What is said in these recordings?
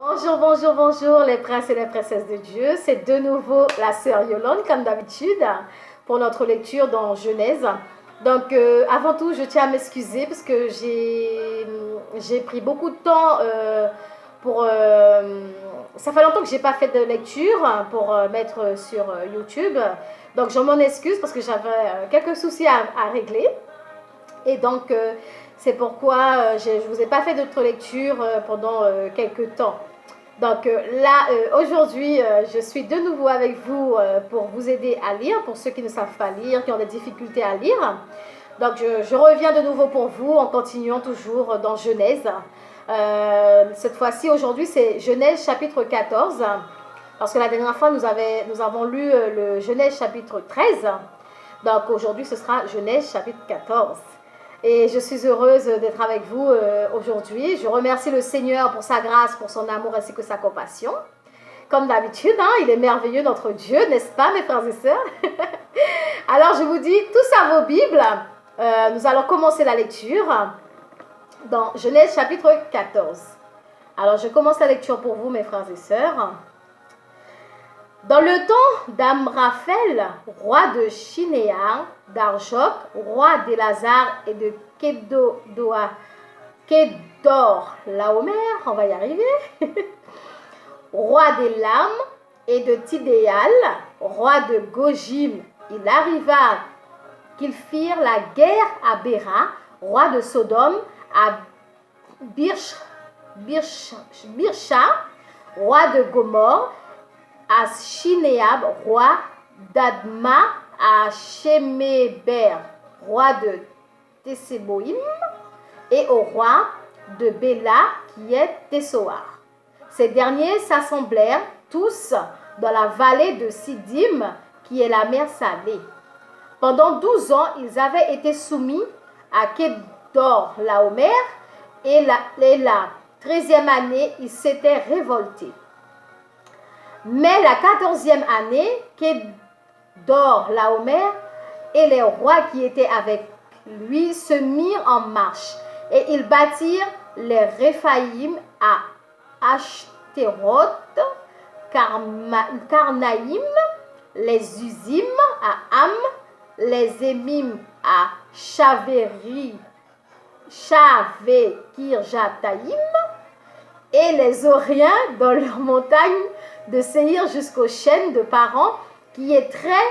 Bonjour, bonjour, bonjour les princes et les princesses de Dieu. C'est de nouveau la sœur Yolande comme d'habitude pour notre lecture dans Genèse. Donc avant tout, je tiens à m'excuser parce que j'ai pris beaucoup de temps pour... ça fait longtemps que j'ai pas fait de lecture pour mettre sur YouTube. Donc je m'en excuse parce que j'avais quelques soucis à régler. Et donc c'est pourquoi je ne vous ai pas fait d'autres lectures pendant quelques temps. Donc là, aujourd'hui, je suis de nouveau avec vous pour vous aider à lire, pour ceux qui ne savent pas lire, qui ont des difficultés à lire. Donc je reviens de nouveau pour vous en continuant toujours dans Genèse. Cette fois-ci, aujourd'hui, c'est Genèse chapitre 14. Parce que la dernière fois, nous avons lu le Genèse chapitre 13. Donc aujourd'hui, ce sera Genèse chapitre 14. Et je suis heureuse d'être avec vous aujourd'hui. Je remercie le Seigneur pour sa grâce, pour son amour ainsi que sa compassion. Comme d'habitude, hein, il est merveilleux notre Dieu, n'est-ce pas mes frères et sœurs? Alors je vous dis, tous à vos Bibles, nous allons commencer la lecture dans Genèse chapitre 14. Alors je commence la lecture pour vous mes frères et sœurs. Dans le temps d'Amraphel, roi de Shinéar, d'Arjok, roi d'Élazar et de Kédor Laomer, on va y arriver, roi d'Élam et de Tidéal, roi de Gojim, il arriva qu'ils firent la guerre à Béra, roi de Sodome, à Birsha, roi de Gomorre, à Shinéab, roi d'Adma, à Sheméber, roi de Tesséboïm, et au roi de Béla, qui est Tessoar. Ces derniers s'assemblèrent tous dans la vallée de Sidim, qui est la mer Salée. Pendant 12 ans, ils avaient été soumis à Kédor Laomer, et la 13e année, ils s'étaient révoltés. Mais la 14e année, Kédor Laomer et les rois qui étaient avec lui se mirent en marche, et ils bâtirent les Réphaïm à Ashtéroth, Karnaïm, les Uzim à Am, les Émim à Kirjataïm, et les Oriens dans leurs montagnes de Séhir jusqu'aux chaînes de Paran qui est près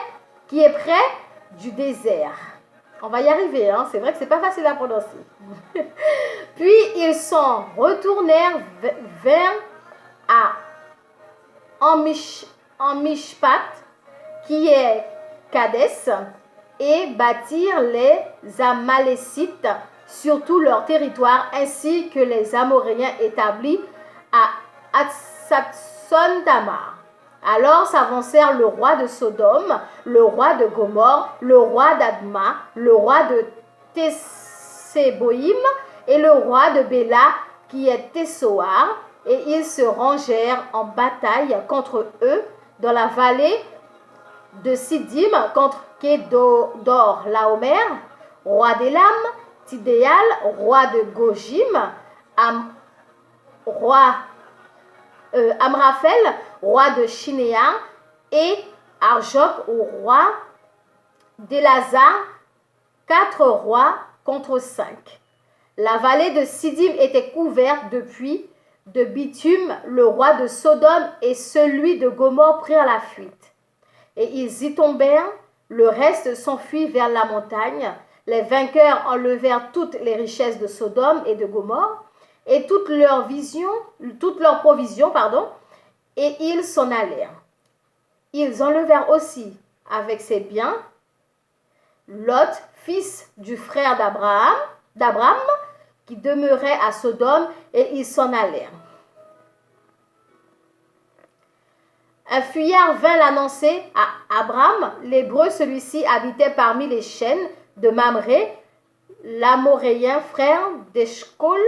du désert. On va y arriver, hein? C'est vrai que c'est pas facile à prononcer. Puis ils s'en retournèrent vers en Mishpat, qui est Kadès, et bâtirent les Amalécites sur tout leur territoire, ainsi que les Amoréens établis à Atsatzon Tamar. Alors s'avancèrent le roi de Sodome, le roi de Gomorre, le roi d'Adma, le roi de Tesséboïm et le roi de Béla, qui est Tessoar, et ils se rangèrent en bataille contre eux dans la vallée de Sidim, contre Kédor Laomer, roi d'Élam, Tidéal, roi de Gojim, Amraphel, roi de Shinéar, et Arjok, roi d'Élazar, 4 rois contre 5. La vallée de Sidim était couverte depuis de bitume. Le roi de Sodome et celui de Gomorre prirent la fuite. Et ils y tombèrent, le reste s'enfuit vers la montagne. Les vainqueurs enlevèrent toutes les richesses de Sodome et de Gomorre, et toutes leurs provisions, et ils s'en allèrent. Ils enlevèrent aussi avec ses biens Lot, fils du frère d'Abraham, qui demeurait à Sodome, et ils s'en allèrent. Un fuyard vint l'annoncer à Abraham. L'Hébreu, celui-ci, habitait parmi les chaînes de Mamré, l'Amoréen, frère d'Eshcol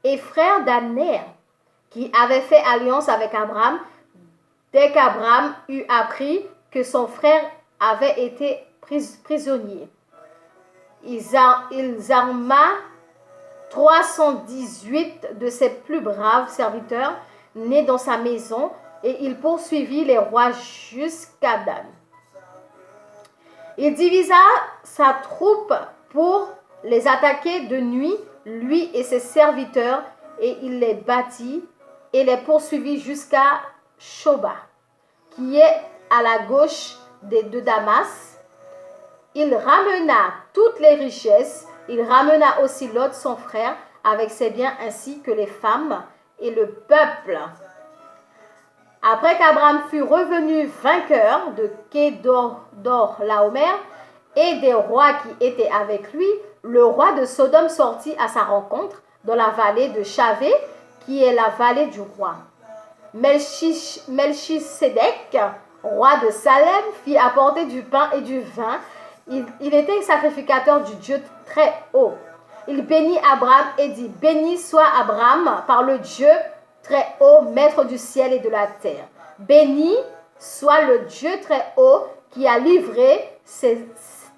et frère d'Aner, qui avait fait alliance avec Abraham dès qu'Abraham eut appris que son frère avait été prisonnier. Ils arma 318 de ses plus braves serviteurs, nés dans sa maison, et il poursuivit les rois jusqu'à Dan. Il divisa sa troupe pour les attaquer de nuit, lui et ses serviteurs, et il les battit et les poursuivit jusqu'à Shoba, qui est à la gauche de Damas. Il ramena toutes les richesses, il ramena aussi Lot son frère avec ses biens ainsi que les femmes et le peuple. Après qu'Abraham fut revenu vainqueur de Kedor-Laomer et des rois qui étaient avec lui, le roi de Sodome sortit à sa rencontre dans la vallée de Chavé, qui est la vallée du roi. Melchisédek, roi de Salem, fit apporter du pain et du vin. Il était sacrificateur du Dieu très haut. Il bénit Abraham et dit, « Béni soit Abraham par le Dieu très haut, maître du ciel et de la terre. Béni soit le Dieu très haut qui a livré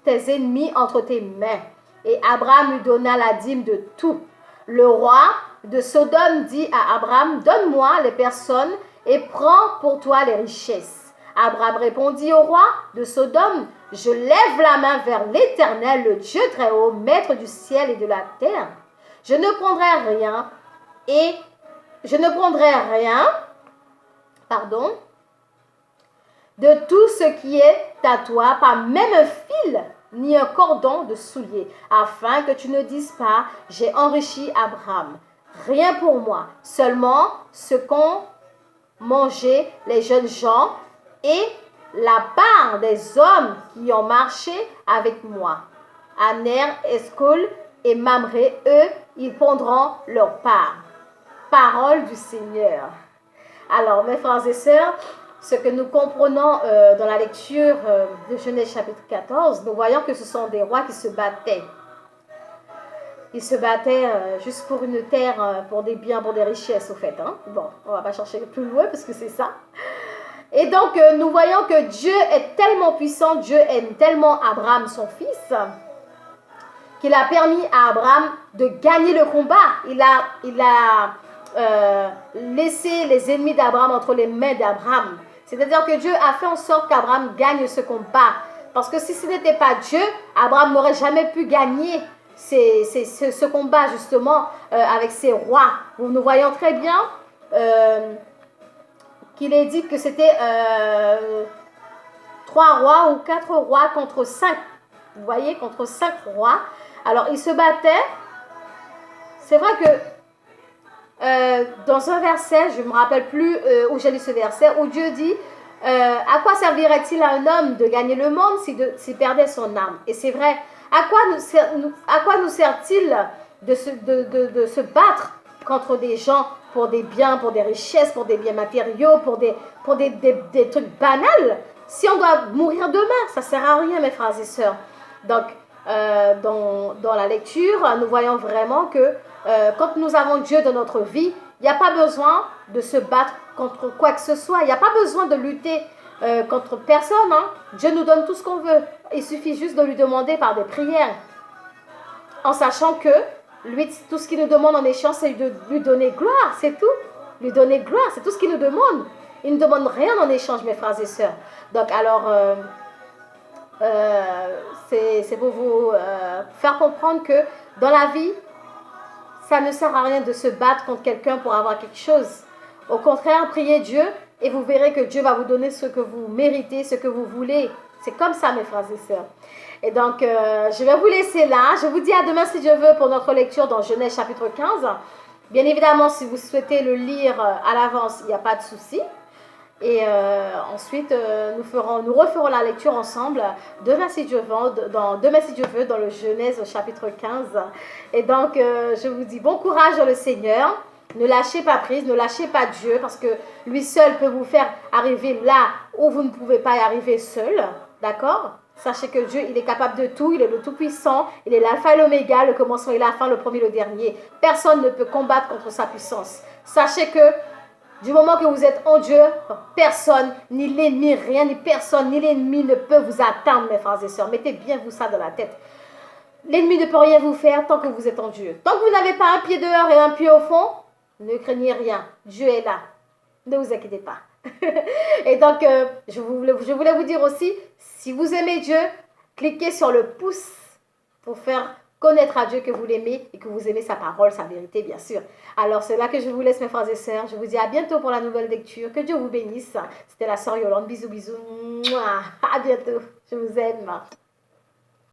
tes ennemis entre tes mains. » Et Abraham lui donna la dîme de tout. Le roi de Sodome dit à Abraham, « Donne-moi les personnes et prends pour toi les richesses. » Abraham répondit au roi de Sodome, « Je lève la main vers l'Éternel, le Dieu très haut, maître du ciel et de la terre. Je ne prendrai rien de tout ce qui est à toi, pas même un fil ni un cordon de soulier, afin que tu ne dises pas, j'ai enrichi Abraham. Rien pour moi, seulement ce qu'ont mangé les jeunes gens et la part des hommes qui ont marché avec moi. Aner, Escol et Mamré, eux, ils prendront leur part. » Parole du Seigneur. Alors, mes frères et sœurs, ce que nous comprenons dans la lecture de Genèse chapitre 14, nous voyons que ce sont des rois qui se battaient. Ils se battaient juste pour une terre, pour des biens, pour des richesses, au fait. Hein? Bon, on ne va pas chercher plus loin parce que c'est ça. Et donc, nous voyons que Dieu est tellement puissant, Dieu aime tellement Abraham, son fils, qu'il a permis à Abraham de gagner le combat. Il a laissé les ennemis d'Abraham entre les mains d'Abraham. C'est-à-dire que Dieu a fait en sorte qu'Abraham gagne ce combat. Parce que si ce n'était pas Dieu, Abraham n'aurait jamais pu gagner ce combat justement avec ses rois. Nous voyons très bien qu'il est dit que c'était 3 rois ou 4 rois contre 5. Vous voyez, contre 5 rois. Alors, ils se battaient. C'est vrai que dans un verset, je ne me rappelle plus où j'ai lu ce verset, où Dieu dit à quoi servirait-il à un homme de gagner le monde s'il perdait son âme? Et c'est vrai, à quoi nous sert-il de se battre contre des gens pour des biens, pour des richesses, pour des biens matériaux, pour des trucs banals? Si on doit mourir demain, ça ne sert à rien, mes frères et sœurs. Donc, dans la lecture, nous voyons vraiment que quand nous avons Dieu dans notre vie, il n'y a pas besoin de se battre contre quoi que ce soit. Il n'y a pas besoin de lutter contre personne. Hein. Dieu nous donne tout ce qu'on veut. Il suffit juste de lui demander par des prières. En sachant que lui, tout ce qu'il nous demande en échange, c'est de lui donner gloire. C'est tout. Lui donner gloire, c'est tout ce qu'il nous demande. Il ne demande rien en échange, mes frères et sœurs. Donc, alors, c'est pour vous faire comprendre que dans la vie, ça ne sert à rien de se battre contre quelqu'un pour avoir quelque chose. Au contraire, priez Dieu et vous verrez que Dieu va vous donner ce que vous méritez, ce que vous voulez. C'est comme ça, mes frères et sœurs. Et donc, je vais vous laisser là. Je vous dis à demain, si Dieu veut, pour notre lecture dans Genèse chapitre 15. Bien évidemment, si vous souhaitez le lire à l'avance, il n'y a pas de souci. Et ensuite, nous referons la lecture ensemble demain si Dieu veut, dans le Genèse au chapitre 15. Et donc, je vous dis bon courage dans le Seigneur. Ne lâchez pas prise, ne lâchez pas Dieu, parce que lui seul peut vous faire arriver là où vous ne pouvez pas y arriver seul. D'accord? Sachez que Dieu, il est capable de tout, il est le Tout-Puissant, il est l'alpha et l'oméga, le commencement et la fin, le premier et le dernier. Personne ne peut combattre contre sa puissance. Sachez que du moment que vous êtes en Dieu, personne, ni l'ennemi, rien, ni personne, ni l'ennemi ne peut vous atteindre, mes frères et sœurs. Mettez bien vous ça dans la tête. L'ennemi ne peut rien vous faire tant que vous êtes en Dieu. Tant que vous n'avez pas un pied dehors et un pied au fond, ne craignez rien. Dieu est là. Ne vous inquiétez pas. Et donc, je voulais vous dire aussi, si vous aimez Dieu, cliquez sur le pouce pour faire connaître à Dieu que vous l'aimez et que vous aimez sa parole, sa vérité, bien sûr. Alors, c'est là que je vous laisse, mes frères et sœurs. Je vous dis à bientôt pour la nouvelle lecture. Que Dieu vous bénisse. C'était la sœur Yolande. Bisous, bisous. Mouah. À bientôt. Je vous aime.